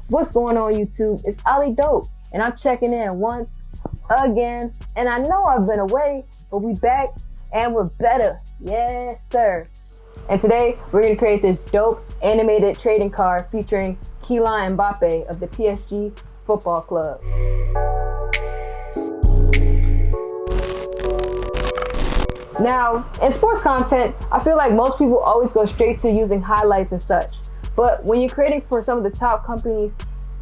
What's going on, YouTube? It's Ali Dope, and I'm checking in once again. And I know I've been away, but we back and we're better. Yes, sir. And today we're gonna create this dope animated trading card featuring Kylian Mbappe of the PSG Football Club. Now, in sports content, I feel like most people always go straight to using highlights and such. But when you're creating for some of the top companies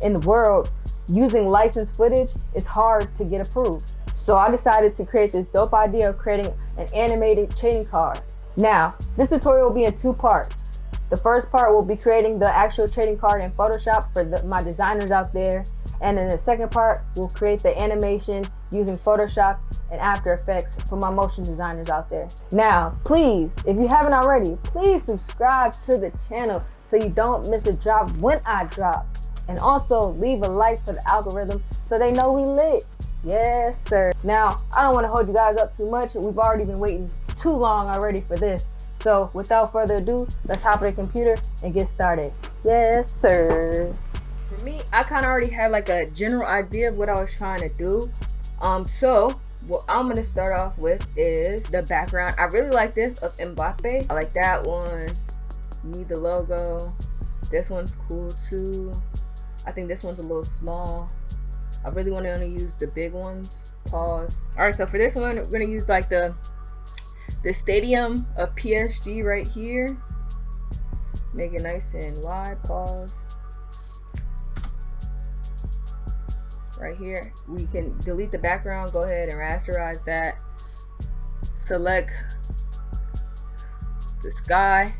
in the world, using licensed footage is hard to get approved. So I decided to create this dope idea of creating an animated trading card. Now, this tutorial will be in two parts. The first part will be creating the actual trading card in Photoshop for my designers out there. And then the second part will create the animation using Photoshop and After Effects for my motion designers out there. Now, please, if you haven't already, please subscribe to the channel so you don't miss a drop when I drop. And also leave a like for the algorithm so they know we lit. Yes, sir. Now, I don't want to hold you guys up too much. We've already been waiting too long already for this. So without further ado, let's hop on the computer and get started. Yes, sir. For me, I kind of already had like a general idea of what I was trying to do. So what I'm gonna start off with is the background. I really like this of Mbappe. I like that one. Need the logo. This one's cool too. I think this one's a little small. I really want to only use the big ones. Pause. All right, so for this one, we're gonna use like the stadium of PSG right here. Make it nice and wide. Pause. Right here, we can delete the background. Go ahead and rasterize that. Select the sky.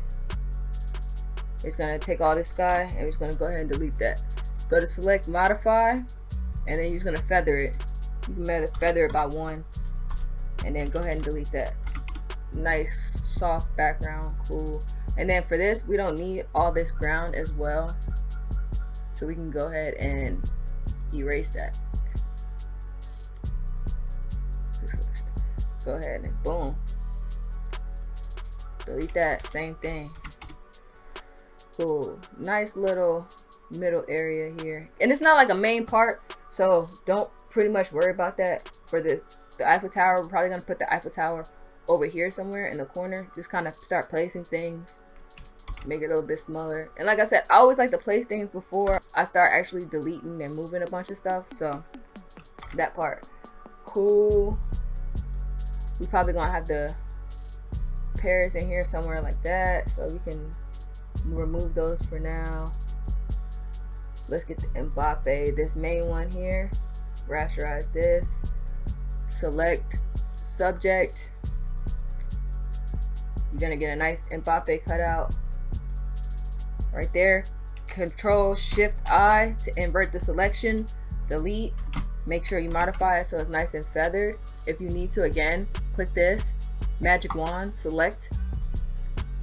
It's gonna take all this sky and we're just gonna go ahead and delete that. Go to select modify, and then you're just gonna feather it. You can feather it by 1, and then go ahead and delete that. Nice soft background, cool. And then for this, we don't need all this ground as well, so we can go ahead and erase that. Go ahead and boom, delete that. Same thing. Cool. Nice little middle area here, and it's not like a main part, so don't pretty much worry about that. For the Eiffel Tower, we're probably gonna put the Eiffel Tower over here somewhere in the corner. Just kind of start placing things, make it a little bit smaller. And like I said, I always like to place things before I start actually deleting and moving a bunch of stuff. So that part, cool. We probably gonna have the Paris in here somewhere like that, so we can remove those for now. Let's get to Mbappe, this main one here. Rasterize this. Select subject. You're gonna get a nice Mbappe cutout right there. Control Shift I to invert the selection. Delete. Make sure you modify it so it's nice and feathered. If you need to, again, click this magic wand, select,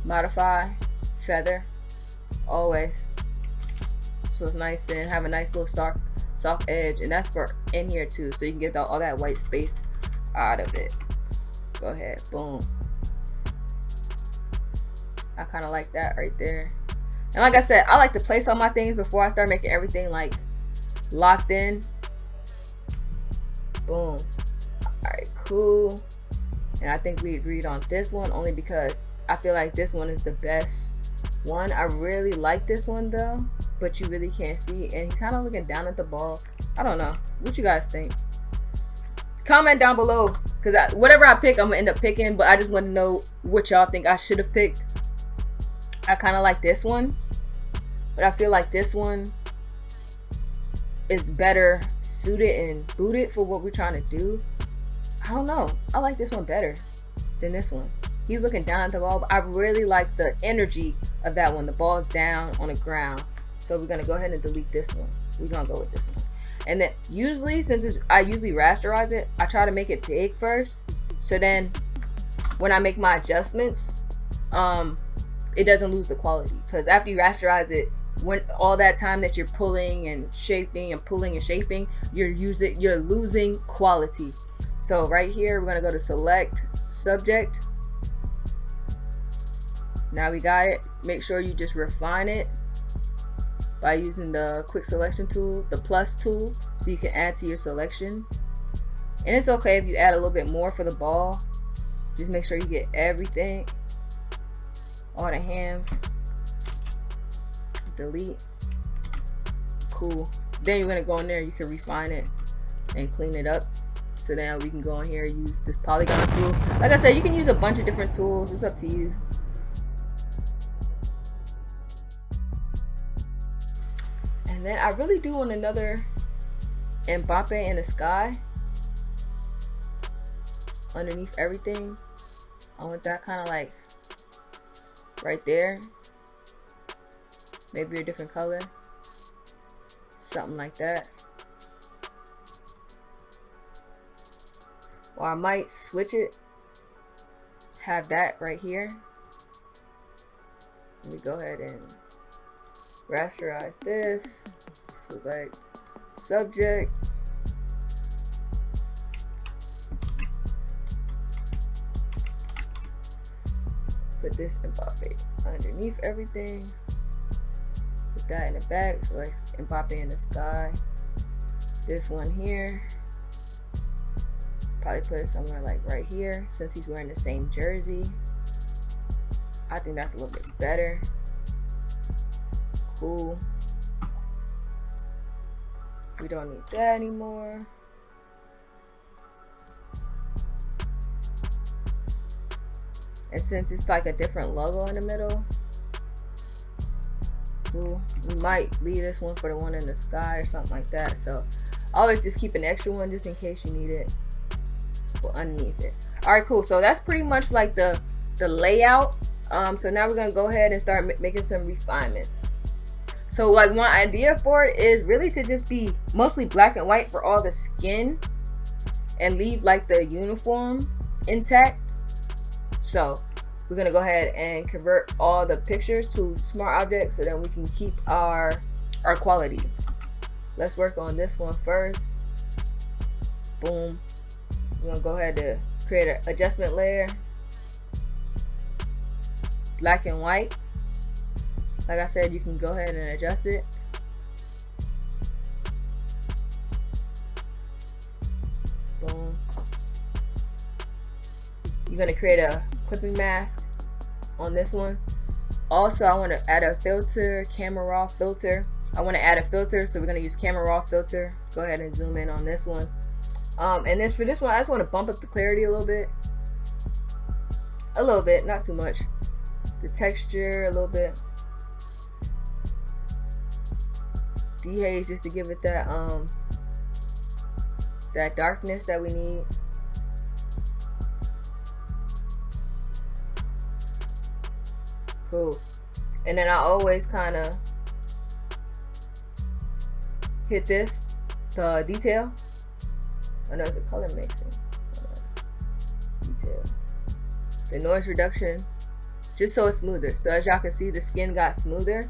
modify, feather, always, so it's nice and have a nice little soft edge. And that's for in here too, so you can get all that white space out of it. Go ahead, boom. I kind of like that right there. And like I said, I like to place all my things before I start making everything like locked in. Boom. Alright, cool. And I think we agreed on this one only because I feel like this one is the best one. I really like this one though, but you really can't see. And he's kind of looking down at the ball. I don't know. What you guys think? Comment down below, because whatever I pick, I'm gonna end up picking, but I just want to know what y'all think I should have picked. I kind of like this one, but I feel like this one is better suited and booted for what we're trying to do. I don't know. I like this one better than this one. He's looking down at the ball, but I really like the energy of that one. The ball's down on the ground. So we're gonna go ahead and delete this one. We're gonna go with this one. And then usually, since I usually rasterize it, I try to make it big first. So then when I make my adjustments, it doesn't lose the quality. Because after you rasterize it, when all that time that you're pulling and shaping and pulling and shaping, you're losing quality. So right here, we're gonna go to select subject. Now we got it. Make sure you just refine it. by using the quick selection tool, the plus tool, so you can add to your selection. And it's okay if you add a little bit more for the ball. Just make sure you get everything, all the hands. Delete. Cool. Then you're gonna go in there, you can refine it and clean it up. So now we can go in here and use this polygon tool. Like I said, you can use a bunch of different tools. It's up to you. And then I really do want another Mbappe in the sky underneath everything. I want that kind of like right there. Maybe a different color. Something like that. Or I might switch it. Have that right here. Let me go ahead and rasterize this. Select subject. Put this Mbappe underneath everything. Put that in the back. So like Mbappe in the sky. This one here. Probably put it somewhere like right here, since he's wearing the same jersey. I think that's a little bit better. Cool. We don't need that anymore. And since it's like a different logo in the middle, cool. We might leave this one for the one in the sky or something like that. So always just keep an extra one just in case you need it. Put underneath it. All right, cool. So that's pretty much like the layout. So now we're gonna go ahead and start making some refinements. So like one idea for it is really to just be mostly black and white for all the skin and leave like the uniform intact. So we're gonna go ahead and convert all the pictures to smart objects so that we can keep our quality. Let's work on this one first. Boom. We're gonna go ahead and create an adjustment layer. Black and white. Like I said, you can go ahead and adjust it. Boom. You're gonna create a clipping mask on this one. Also, I want to add a filter, camera raw filter. I want to add a filter, so we're gonna use camera raw filter. Go ahead and zoom in on this one. And then for this one, I just want to bump up the clarity a little bit. A little bit, not too much. The texture a little bit. Dehaze just to give it that that darkness that we need. Cool. And then I always kind of hit this, the detail. I know it's a color mixing. Detail. The noise reduction, just so it's smoother. So as y'all can see, the skin got smoother.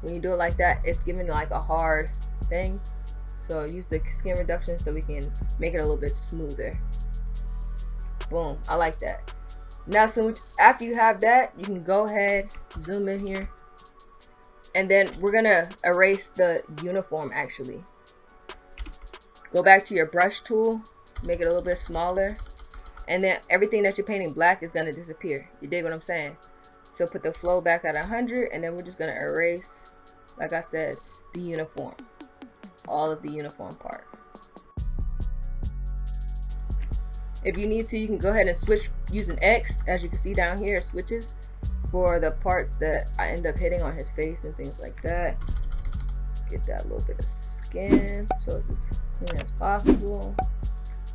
When you do it like that, it's giving like a hard thing. So use the skin reduction so we can make it a little bit smoother. Boom, I like that. Now, so after you have that, you can go ahead, zoom in here. And then we're gonna erase the uniform actually. Go back to your brush tool, make it a little bit smaller. And then everything that you're painting black is gonna disappear. You dig what I'm saying? So put the flow back at 100, and then we're just gonna erase, like I said, the uniform. All of the uniform part. If you need to, you can go ahead and switch using X. As you can see down here, it switches for the parts that I end up hitting on his face and things like that. Get that little bit of skin so it's as clean as possible.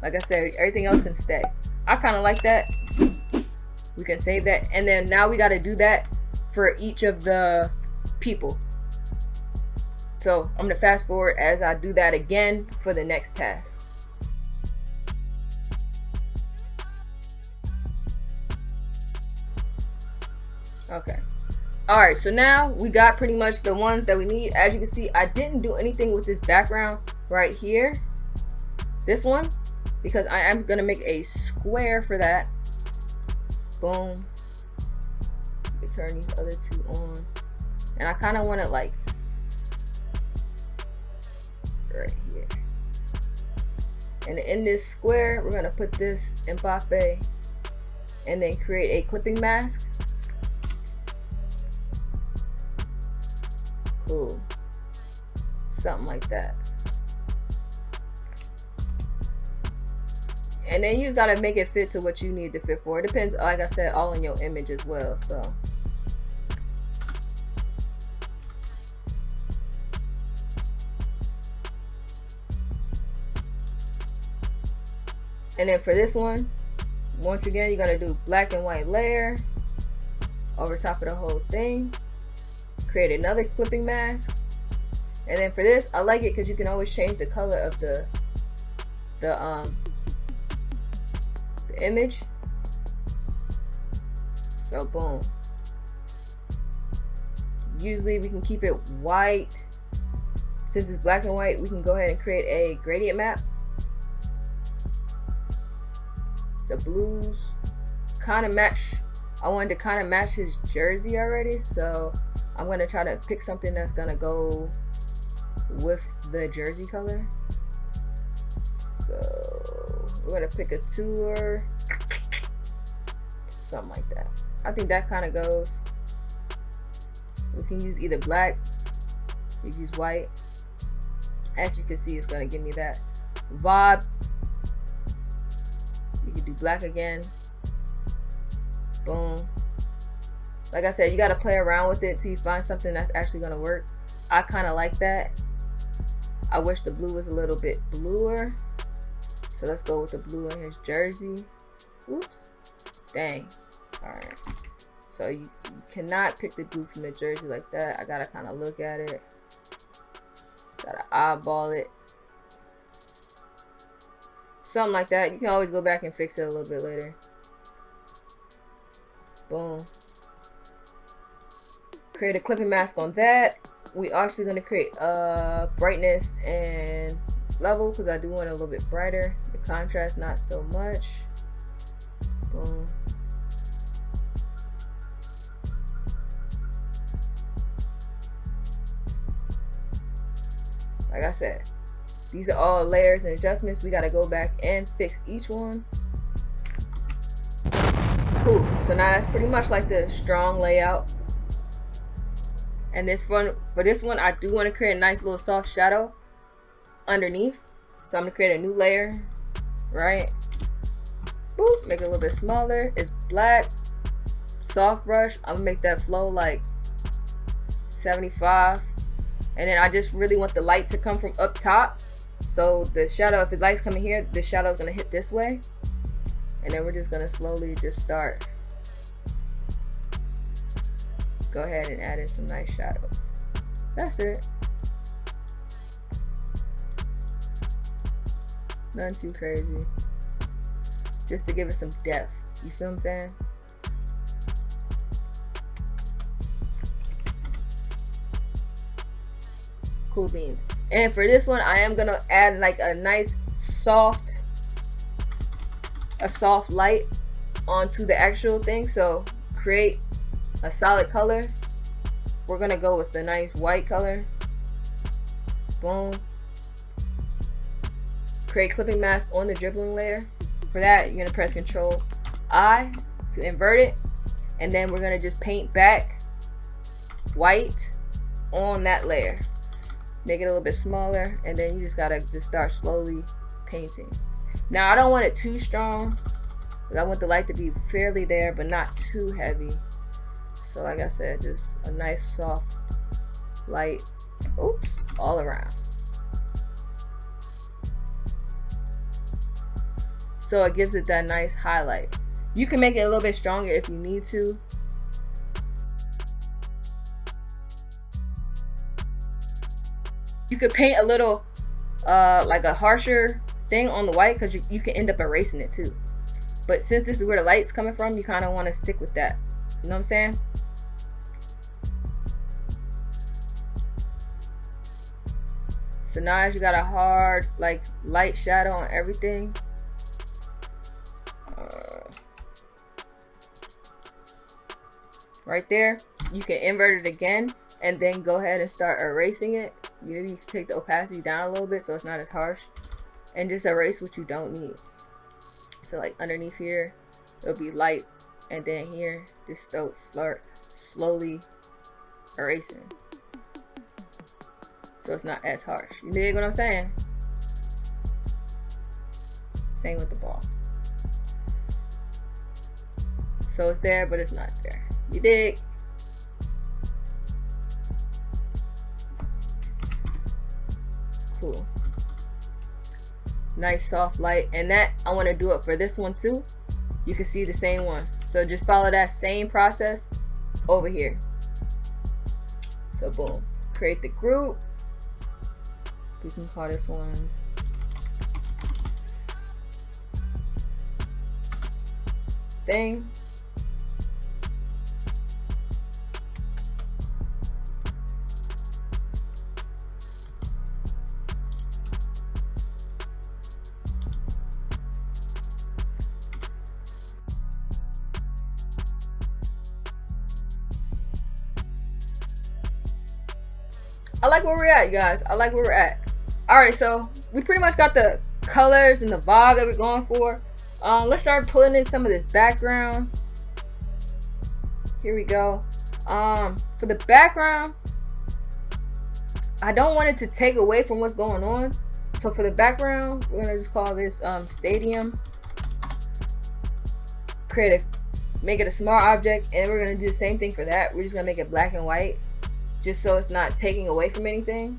Like I said, everything else can stay. I kind of like that. We can save that. And then now we got to do that for each of the people. So I'm going to fast forward as I do that again for the next task. Okay. All right, so now we got pretty much the ones that we need. As you can see, I didn't do anything with this background right here, this one, because I am gonna make a square for that. Boom. You can turn these other two on, and I kind of want it like right here. And in this square, we're gonna put this Mbappe and then create a clipping mask. Cool. Something like that. And then you just gotta make it fit to what you need to fit for. It depends, like I said, all on your image as well. So and then for this one, once again, you're gonna do black and white layer over top of the whole thing. Create another clipping mask. And then for this, I like it because you can always change the color of the image. So boom. Usually we can keep it white. Since it's black and white, we can go ahead and create a gradient map. The blues kind of match. I wanted to kind of match his jersey already, so I'm gonna try to pick something that's gonna go with the jersey color. So we're gonna pick a tour, something like that. I think that kind of goes. We can use either black, we can use white. As you can see, it's gonna give me that vibe. You can do black again. Boom. Like I said, you gotta play around with it till you find something that's actually gonna work. I kind of like that. I wish the blue was a little bit bluer. So let's go with the blue in his jersey. Oops. Dang. Alright. So you cannot pick the blue from the jersey like that. I gotta kind of look at it. Gotta eyeball it. Something like that. You can always go back and fix it a little bit later. Boom. Create a clipping mask on that. We actually going to create brightness and level because I do want it a little bit brighter. The contrast not so much. Boom. Like I said, these are all layers and adjustments. We got to go back and fix each one. Cool. So now that's pretty much like the strong layout. And this for this one, I do want to create a nice little soft shadow underneath. So I'm gonna create a new layer, right? Boop, make it a little bit smaller. It's black, soft brush. I'm gonna make that flow like 75. And then I just really want the light to come from up top. So the shadow, if the light's coming here, the shadow is gonna hit this way. And then we're just gonna slowly just start. Go ahead and add in some nice shadows. That's it. Nothing too crazy. Just to give it some depth. You feel what I'm saying? Cool beans. And for this one, I am gonna add like a nice soft light onto the actual thing. So create a solid color. We're gonna go with a nice white color. Boom. Create clipping mask on the dribbling layer. For that, you're gonna press Control I to invert it, and then we're gonna just paint back white on that layer. Make it a little bit smaller, and then you just gotta just start slowly painting. Now I don't want it too strong, but I want the light to be fairly there, but not too heavy. So like I said, just a nice soft light, oops, all around. So it gives it that nice highlight. You can make it a little bit stronger if you need to. You could paint a little, like a harsher thing on the white, because you can end up erasing it too. But since this is where the light's coming from, you kind of want to stick with that. You know what I'm saying? So now as you got a hard, like, light shadow on everything. Right there, you can invert it again and then go ahead and start erasing it Maybe you can take the opacity down a little bit so it's not as harsh, and just erase what you don't need. So like underneath here, it'll be light, and then here, just start slowly erasing, so it's not as harsh. You dig what I'm saying? Same with the ball. So it's there, but it's not there. You dig? Cool. Nice soft light. And that, I want to do it for this one too. You can see the same one. So just follow that same process over here. So boom. Create the group. We can call this one thing. I like where we're at, you guys. I like where we're at. Alright, so we pretty much got the colors and the vibe that we're going for. Let's start pulling in some of this background. Here we go. For the background, I don't want it to take away from what's going on. So for the background, we're gonna just call this stadium. Make it a small object, and we're gonna do the same thing for that. We're just gonna make it black and white, just so it's not taking away from anything.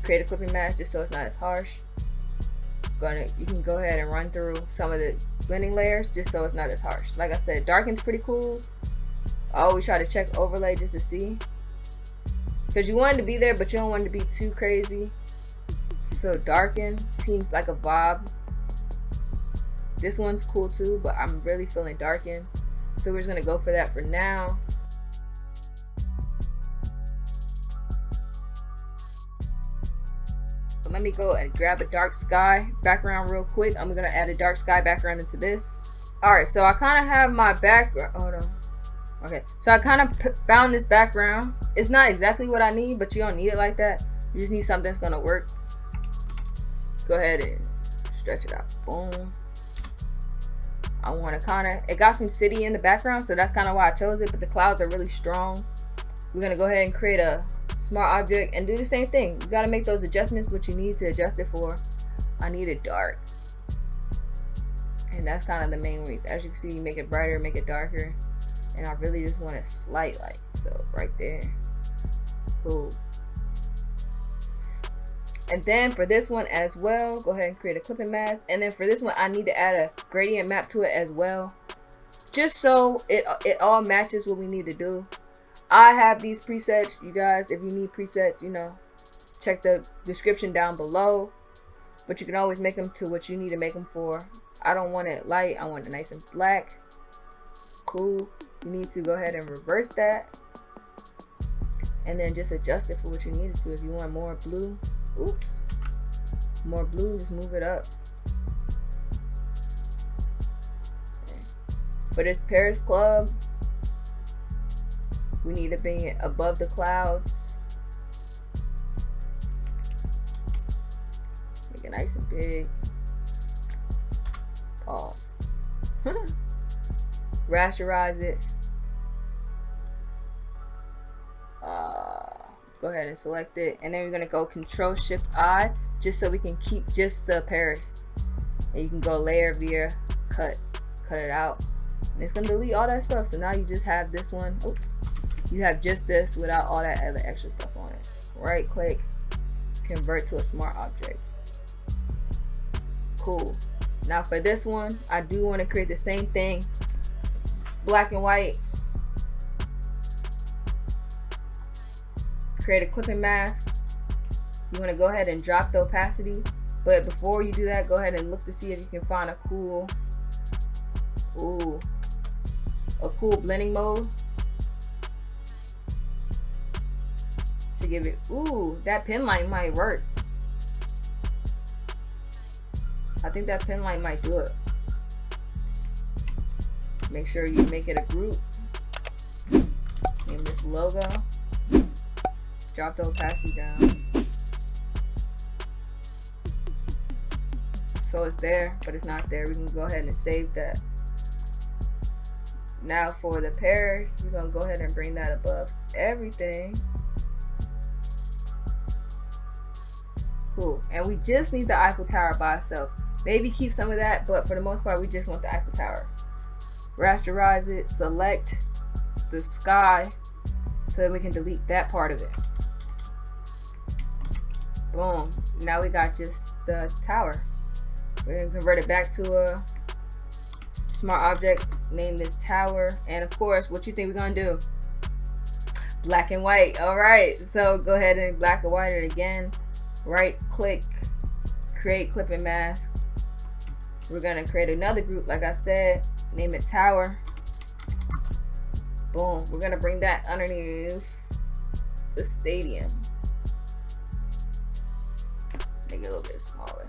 Create a clipping mask just so it's not as harsh. You can go ahead and run through some of the blending layers just so it's not as harsh. Like I said, darken's pretty cool. I always try to check overlay just to see, because you want it to be there, but you don't want it to be too crazy. So darken seems like a vibe. This one's cool too, but I'm really feeling darken, so we're just gonna go for that for now. Let me go and grab a dark sky background real quick. I'm gonna add a dark sky background into this. All right, so I kind of have my background. Hold on. Okay, so I kind of found this background. It's not exactly what I need, but you don't need it like that. You just need something that's gonna work. Go ahead and stretch it out. Boom. I want to kind of, it got some city in the background, so that's kind of why I chose it, but the clouds are really strong. We're gonna go ahead and create a small object and do the same thing. You got to make those adjustments what you need to adjust it for. I need it dark, and that's kind of the main reason. As you can see, you make it brighter, make it darker, and I really just want a slight light, so right there. Cool. And then for this one as well, go ahead and create a clipping mask, and then for this one I need to add a gradient map to it as well, just so it all matches what we need to do. I have these presets, you guys. If you need presets, you know, check the description down below. But you can always make them to what you need to make them for. I don't want it light, I want it nice and black. Cool. You need to go ahead and reverse that, and then just adjust it for what you need it to. If you want more blue, oops, more blue, just move it up. Okay. For this Paris club, we need to bring it above the clouds. Make it nice and big. Pause. Rasterize it. Go ahead and select it, and then we're gonna go Control Shift I, just so we can keep just the Paris. And you can go layer via cut it out, and it's gonna delete all that stuff. So now you just have this one. Oh, you have just this without all that other extra stuff on it. Right click, convert to a smart object. Cool. Now for this one, I do want to create the same thing, black and white. Create a clipping mask. You want to go ahead and drop the opacity, but before you do that, go ahead and look to see if you can find a cool blending mode to give it. That pen line might work. I think that pen line might do it. Make sure you make it a group. Name this logo. drop the opacity down. So it's there, but it's not there. We can go ahead and save that. Now for the pairs, we're gonna go ahead and bring that above everything. Cool. And we just need the Eiffel Tower by itself. Maybe keep some of that, but for the most part, we just want the Eiffel Tower. Rasterize it, select the sky, so that we can delete that part of it. Boom. Now we got just the tower. We're gonna convert it back to a smart object, name this tower, and of course, what you think we're gonna do? Black and white. All right, so go ahead and black and white it again. Right click, create clip and mask. We're gonna create another group, like I said, name it tower. Boom. We're gonna bring that underneath the stadium. Make it a little bit smaller.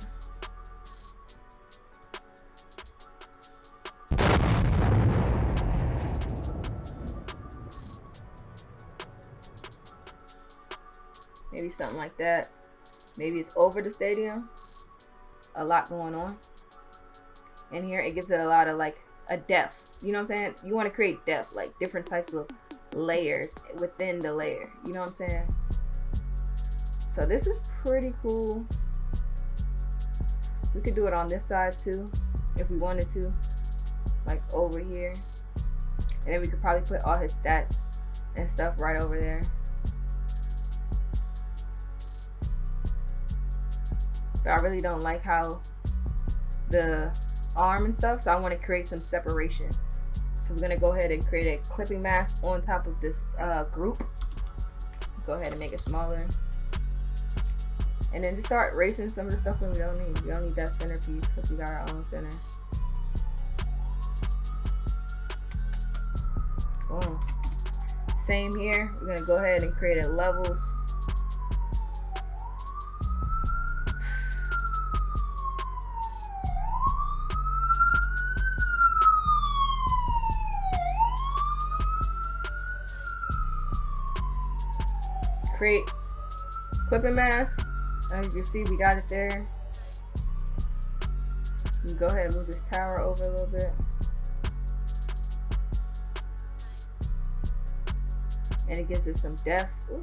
Maybe something like that. Maybe it's over the stadium. A lot going on. And here it gives it a lot of like a depth. You know what I'm saying? You want to create depth, like different types of layers within the layer. You know what I'm saying? So this is pretty cool. We could do it on this side too, if we wanted to, like over here. And then we could probably put all his stats and stuff right over there. But I really don't like how the arm and stuff, so I want to create some separation. So we're gonna go ahead and create a clipping mask on top of this group. Go ahead and make it smaller. And then just start erasing some of the stuff that we don't need. We don't need that centerpiece because we got our own center. Boom. Same here. We're gonna go ahead and create a levels. Create clipping mask. As you can see, we got it there. You can go ahead and move this tower over a little bit. And it gives it some depth. Ooh.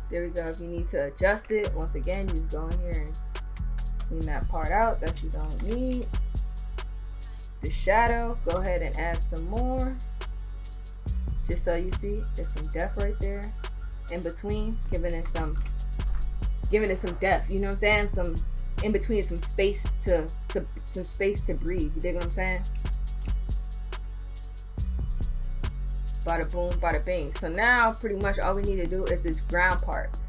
There we go. If you need to adjust it, once again, you just go in here and clean that part out that you don't need. The shadow, go ahead and add some more. Just so you see, there's some depth right there. In between, giving it some depth. You know what I'm saying? Some in between, some space to breathe. You dig what I'm saying? Bada boom, bada bing. So now, pretty much all we need to do is this ground part.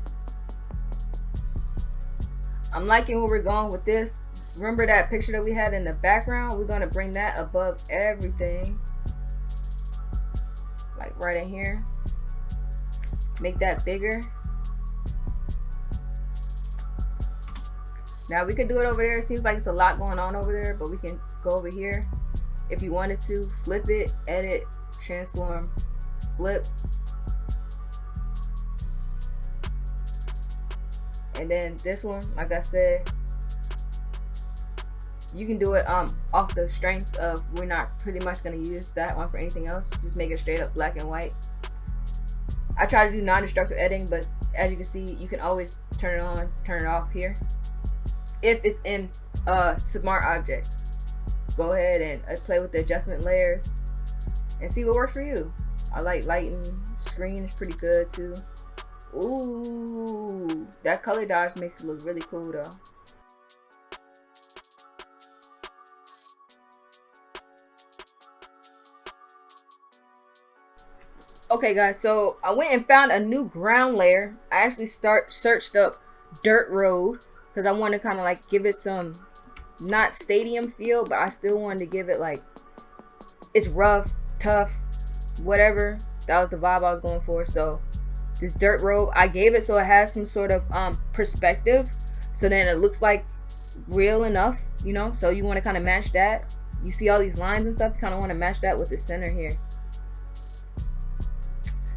I'm liking where we're going with this. Remember that picture that we had in the background? We're gonna bring that above everything, like right in here. Make that bigger. Now we could do it over there. It seems like it's a lot going on over there, but we can go over here if you wanted to. Flip it, edit, transform, flip. And then this one, like I said, you can do it off the strength of we're not pretty much going to use that one for anything else. Just make it straight up black and white. I try to do non-destructive editing, but as you can see, you can always turn it on, turn it off here. If it's in a smart object, go ahead and play with the adjustment layers and see what works for you. I like lighting. Screen is pretty good too. Ooh, that color dodge makes it look really cool though. Okay guys, so I went and found a new ground layer. I actually searched up dirt road because I want to kind of like give it some not stadium feel, but I still wanted to give it like it's rough, tough, whatever. That was the vibe I was going for. So this dirt road, I gave it so it has some sort of perspective, so then it looks like real enough, you know. So you want to kind of match that. You see all these lines and stuff, you kind of want to match that with the center here.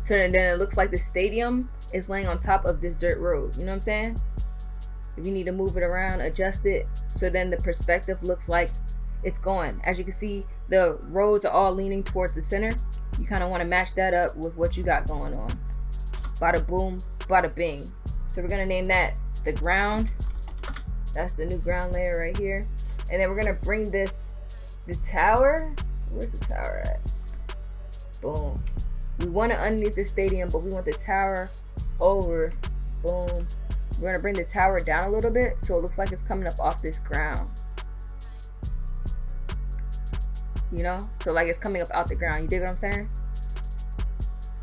So then it looks like the stadium is laying on top of this dirt road. You know what I'm saying? If you need to move it around, adjust it, so then the perspective looks like it's going. As you can see, the roads are all leaning towards the center. You kind of want to match that up with what you got going on. Bada boom, bada bing. So we're going to name that the ground. That's the new ground layer right here. And then we're going to bring this, the tower. Where's the tower at? Boom. We want it underneath the stadium, but we want the tower over. Boom. We're going to bring the tower down a little bit so it looks like it's coming up off this ground. You know? So like it's coming up out the ground. You dig what I'm saying?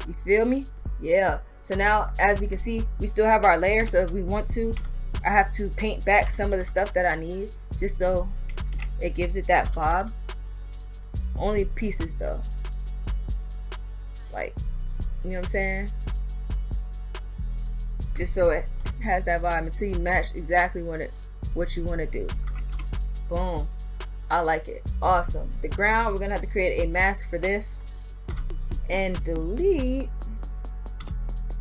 You feel me? Yeah. So now, as we can see, we still have our layer. So if we want to, I have to paint back some of the stuff that I need, just so it gives it that vibe. Only pieces though. Like, you know what I'm saying? Just so it has that vibe until you match exactly what you want to do. Boom. I like it. Awesome. The ground, we're gonna have to create a mask for this and delete.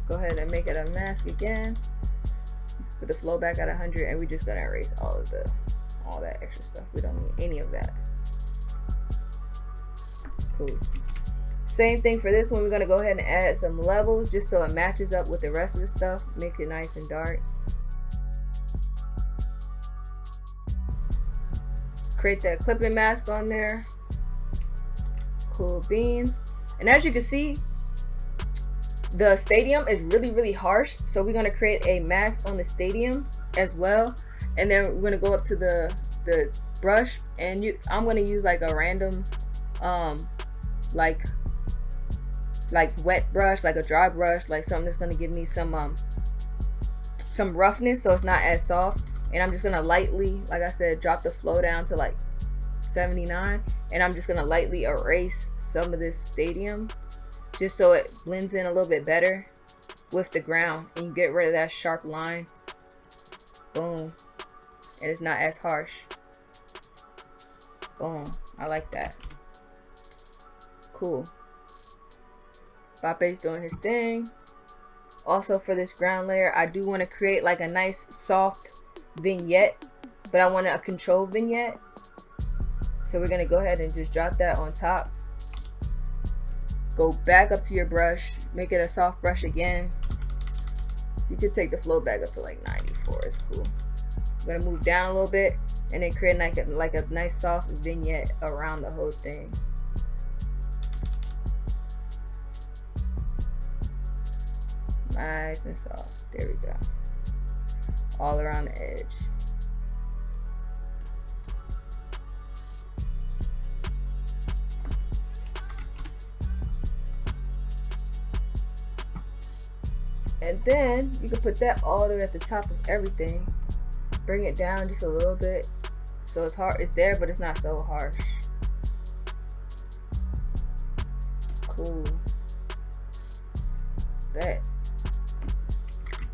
Go ahead and make it a mask again. Put the flow back at 100, and we're just gonna erase all that extra stuff. We don't need any of that. Cool. Same thing for this one. We're gonna go ahead and add some levels just so it matches up with the rest of the stuff. Make it nice and dark. Create that clipping mask on there. Cool beans. And as you can see, the stadium is really harsh, so we're going to create a mask on the stadium as well. And then we're going to go up to the brush, and I'm going to use like a random like wet brush, like a dry brush, like something that's going to give me some roughness so it's not as soft. And I'm just going to lightly, like I said, drop the flow down to like 79, and I'm just going to lightly erase some of this stadium just so it blends in a little bit better with the ground, and you get rid of that sharp line. Boom. And it's not as harsh. Boom. I like that. Cool. Mbappe's doing his thing. Also, for this ground layer, I do want to create like a nice soft vignette, but I want a control vignette. So we're going to go ahead and just drop that on top. Go back up to your brush, make it a soft brush again. You could take the flow back up to like 94. It's cool. We're gonna move down a little bit and then create like a nice soft vignette around the whole thing. Nice and soft. There we go. All around the edge. And then you can put that all the way at the top of everything. Bring it down just a little bit. So it's hard, it's there, but it's not so harsh. Cool. Bet.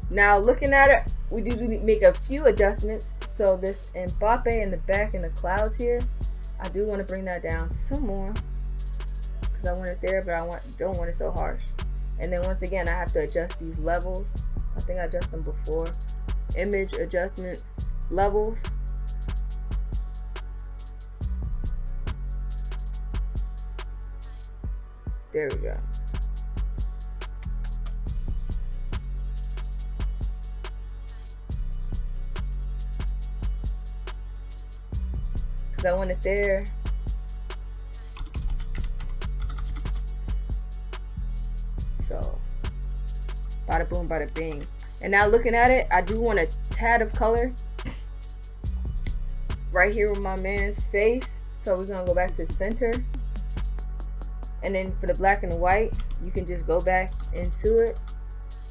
Now looking at it, we do make a few adjustments. So this Mbappe in the back in the clouds here, I do want to bring that down some more because I want it there, but don't want it so harsh. And then once again, I have to adjust these levels. I think I adjusted them before. Image adjustments, levels. There we go. Because I want it there. So, bada boom, bada bing. And now looking at it, I do want a tad of color right here with my man's face. So we're gonna go back to center. And then for the black and the white, you can just go back into it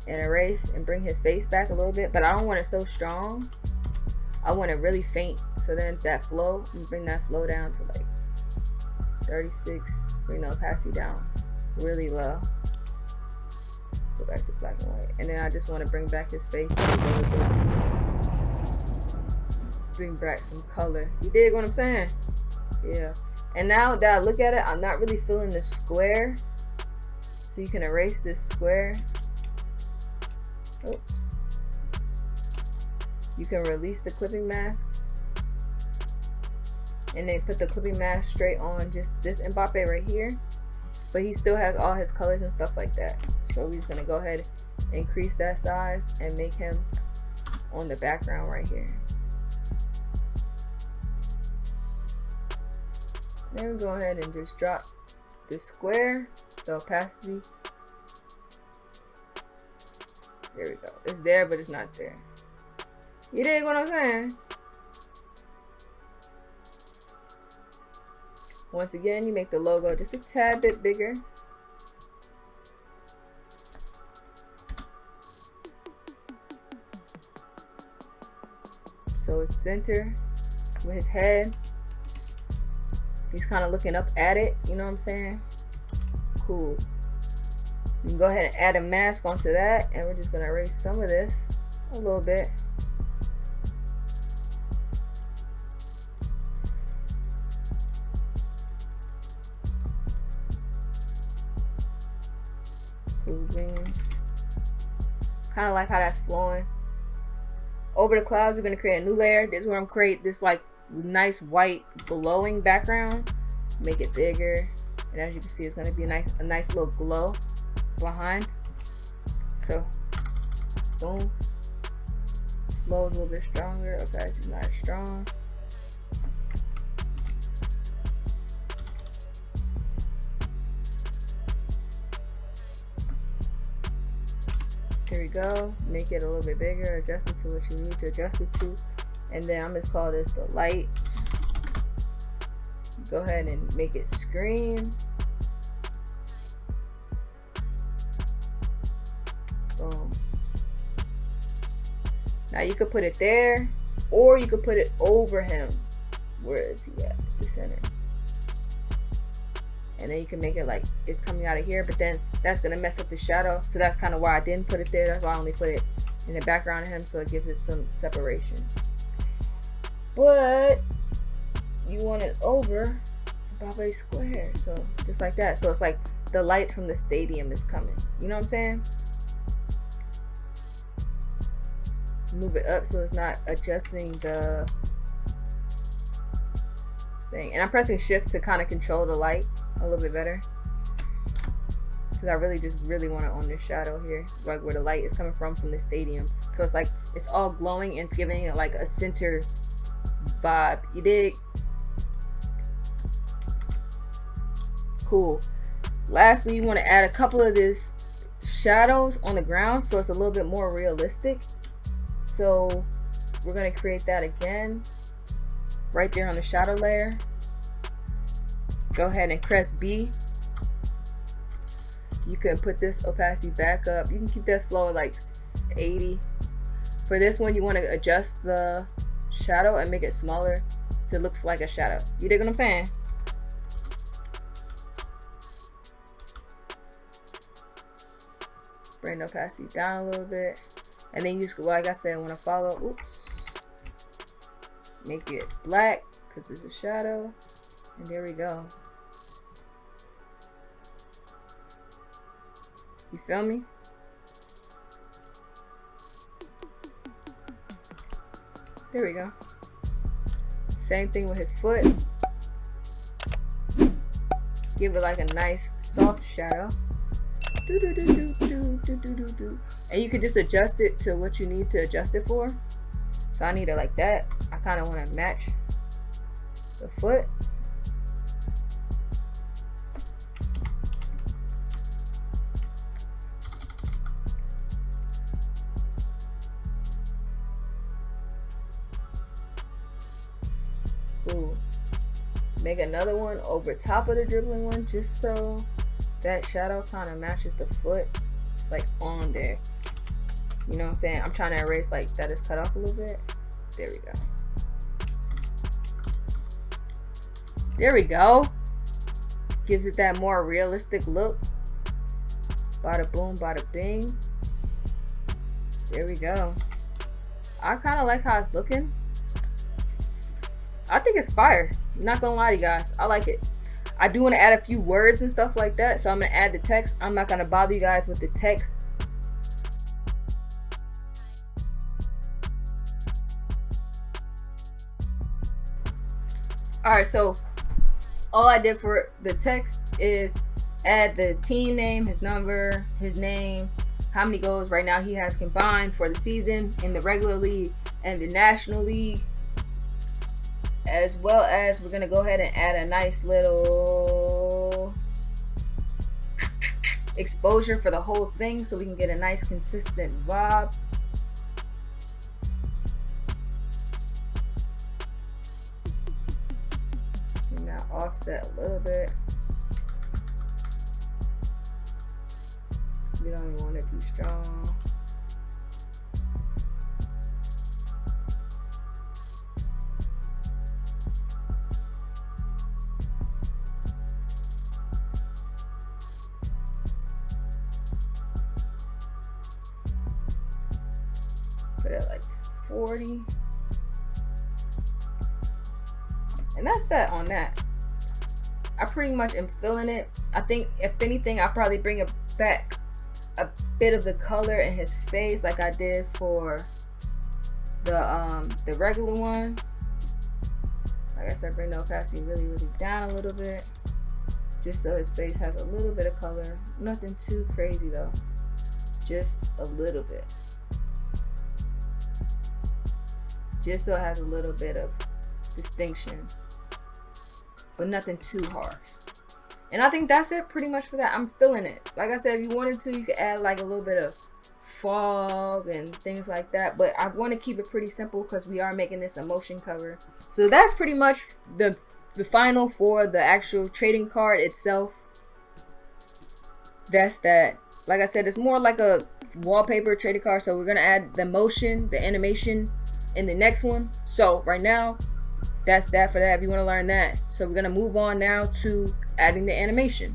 and erase and bring his face back a little bit. But I don't want it so strong. I want it really faint. So then that flow, you bring that flow down to like 36, bring the opacity down really low. Go back to black and white. And then I just want to bring back his face. Bring back some color. You dig what I'm saying? Yeah. And now that I look at it, I'm not really feeling the square. So So you can erase this square. Oh. You can release the clipping mask. And then put the clipping mask straight on just this Mbappe right here. But he still has all his colors and stuff like that. So we're just gonna go ahead and increase that size and make him on the background right here. Then we go ahead and just drop the square, the opacity. There we go. It's there, but it's not there. You dig what I'm saying? Once again, you make the logo just a tad bit bigger. So it's center with his head. He's kind of looking up at it, you know what I'm saying? Cool. You can go ahead and add a mask onto that, and we're just gonna erase some of this a little bit. Cool beans. Kind of like how that's flowing. Over the clouds, we're gonna create a new layer. This is where I'm create this like nice white glowing background. Make it bigger, and as you can see, it's gonna be a nice little glow behind. So, boom. Flow is a little bit stronger. Opacity's not as strong. Here we go. Make it a little bit bigger. Adjust it to what you need to adjust it to. And then I'm just call this the light. Go ahead and make it screen. Boom. Now you could put it there, or you could put it over him. Where is he at? The center. And then you can make it like it's coming out of here, but then that's gonna mess up the shadow. So that's kind of why I didn't put it there. That's why I only put it in the background of him, so it gives it some separation. But you want it over Mbappe square, so just like that. So it's like the lights from the stadium is coming. You know what I'm saying? Move it up so it's not adjusting the thing. And I'm pressing shift to kind of control the light a little bit better, because I really want to own this shadow here, like where the light is coming from the stadium. So it's like it's all glowing and it's giving it like a center vibe. You dig? Cool. Lastly, you want to add a couple of these shadows on the ground so it's a little bit more realistic. So we're going to create that again right there on the shadow layer. Go ahead and press B. You can put this opacity back up. You can keep that flow at like 80. For this one, you want to adjust the shadow and make it smaller so it looks like a shadow. You dig what I'm saying? Bring the opacity down a little bit. And then use, like I said, when I follow, oops. Make it black because it's a shadow. And there we go. You feel me? There we go. Same thing with his foot. Give it like a nice soft shadow. And you can just adjust it to what you need to adjust it for. So I need it like that. I kind of want to match the foot. Cool. Make another one over top of the dribbling one just so that shadow kind of matches the foot. It's like on there. You know what I'm saying? I'm trying to erase like that is cut off a little bit. There we go. There we go. Gives it that more realistic look. Bada boom, bada bing. There we go. I kind of like how it's looking. I think it's fire. I'm not gonna lie to you guys. I like it. I do want to add a few words and stuff like that, so I'm going to add the text. I'm not going to bother you guys with the text. Alright, so all I did for the text is add the team name, his number, his name, how many goals right now he has combined for the season in the regular league and the National League, as well as we're going to go ahead and add a nice little exposure for the whole thing so we can get a nice consistent vibe. Now offset a little bit. We don't even want it too strong. Put it like 40. And that's that on that. I pretty much am feeling it. I think if anything, I'll probably bring it back a bit of the color in his face like I did for the regular one. Like I said, bring the opacity really down a little bit, just so his face has a little bit of color. Nothing too crazy though, just a little bit, just so it has a little bit of distinction, but nothing too harsh. And I think that's it pretty much for that. I'm feeling it. Like I said, if you wanted to, you could add like a little bit of fog and things like that. But I want to keep it pretty simple because we are making this a motion cover. So that's pretty much the final for the actual trading card itself. That's that. Like I said, it's more like a wallpaper trading card. So we're going to add the motion, the animation in the next one. So right now, that's that for that if you want to learn that. So we're going to move on now to adding the animation.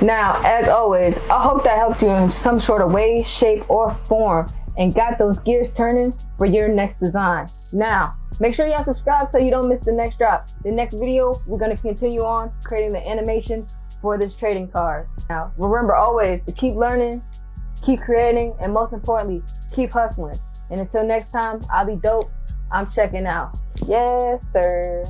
Now, as always, I hope that helped you in some sort of way, shape, or form and got those gears turning for your next design. Now, make sure y'all subscribe so you don't miss the next drop. The next video, we're going to continue on creating the animation for this trading card. Now, remember always to keep learning, keep creating, and most importantly, keep hustling. And until next time, I'll be dope. I'm checking out. Yes, sir.